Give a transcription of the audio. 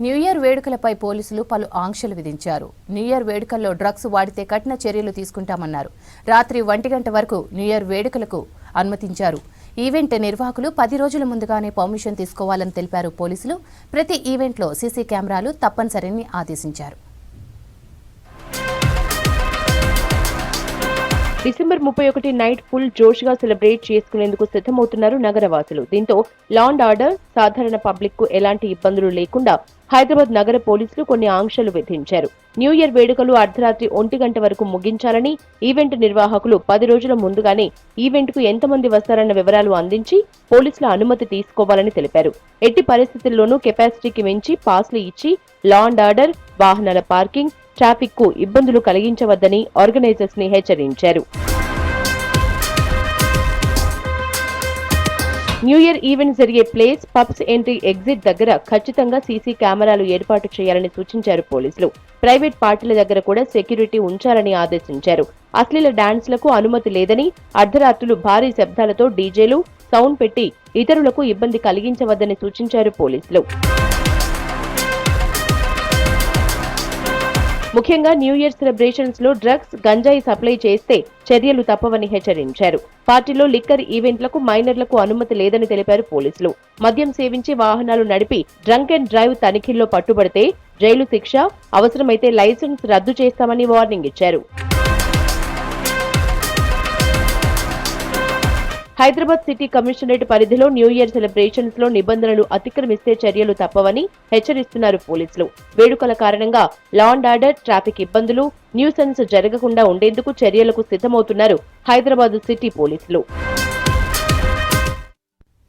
New year వేడుకలపై పోలీసులు పలు ఆంక్షలు విధించారు. న్యూ ఇయర్ వేడుకల్లో డ్రగ్స్ వాడితే కఠిన చర్యలు తీసుకుంటామన్నారు. రాత్రి 1 గంట వరకు న్యూ ఇయర్ వేడుకలకు అనుమతించారు. ఈవెంట్ నిర్వాహకులు 10 రోజుల ముందుగానే పర్మిషన్ తీసుకోవాలని తెలిపారు పోలీసులు. ప్రతి ఈవెంట్లో సీసీ కెమెరాలు తప్పనిసరిని ఆదేశించారు. డిసెంబర్ 31 నైట్ ఫుల్ జోష్ గా సెలబ్రేట్ చేసుకునేందుకు సిద్ధమవుతున్నారు నగరవాసులు. దీంతో లా అండ్ ఆర్డర్, సాధారణ పబ్లిక్ కు ఎలాంటి ఇబ్బందులు లేకుండా హైదరాబాద్ నగర పోలీసులు కొన్ని ఆంక్షలు విధించారు. న్యూ ఇయర్ వేడుకలు అర్ధరాత్రి 1 గంట వరకు ముగించాలని, ఈవెంట్ నిర్వాహకులు 10 రోజుల ముందుగానే ఈవెంట్ కు ఎంతమంది వస్తారన్న వివరాలు అందించి పోలీసుల అనుమతి తీసుకోవాలని తెలిపారు. ఎట్టి పరిస్థితుల్లోనూ కెపాసిటీకి మించి పాస్లు ఇచ్చి లా అండ్ ఆర్డర్, వాహనాల పార్కింగ్, ట్రాఫిక్ కు ఇబ్బందులు కలిగించవద్దని ఆర్గనైజర్స్ ని హెచ్చరించారు. న్యూ ఇయర్ ఈవెంట్ జరిగే ప్లేస్, పబ్స్ ఎంట్రీ ఎగ్జిట్ దగ్గర ఖచ్చితంగా సీసీ కెమెరాలు ఏర్పాటు చేయాలని సూచించారు పోలీసులు. ప్రైవేట్ పార్టీల దగ్గర కూడా సెక్యూరిటీ ఉంచాలని ఆదేశించారు. అశ్లీల డాన్స్లకు అనుమతి లేదని, అర్ధరాత్రులు భారీ శబ్దాలతో డీజేలు, సౌండ్ పెట్టి ఇతరులకు ఇబ్బంది కలిగించవద్దని సూచించారు పోలీసులు. ముఖ్యంగా న్యూ ఇయర్ సెలబ్రేషన్స్ లో డ్రగ్స్, గంజాయి సప్లై చేస్తే చర్యలు తప్పవని హెచ్చరించారు. పార్టీలో లిక్కర్ ఈవెంట్లకు మైనర్లకు అనుమతి లేదని తెలిపారు పోలీసులు. మద్యం సేవించి వాహనాలు నడిపి డ్రంక్ అండ్ డ్రైవ్ తనిఖీల్లో పట్టుబడితే జైలు శిక్ష, అవసరమైతే లైసెన్స్ రద్దు చేస్తామని వార్నింగ్ ఇచ్చారు. హైదరాబాద్ సిటీ కమిషనరేట్ పరిధిలో న్యూ ఇయర్ సెలబ్రేషన్స్ లో నిబంధనలు అతిక్రమిస్తే చర్యలు తప్పవని హెచ్చరిస్తున్నారు పోలీసులు. వేడుకల కారణంగా లా అండ్ ఆర్డర్, ట్రాఫిక్ ఇబ్బందులు, న్యూసెన్స్ జరగకుండా ఉండేందుకు చర్యలకు సిద్ధమవుతున్నారు హైదరాబాద్ సిటీ పోలీసులు.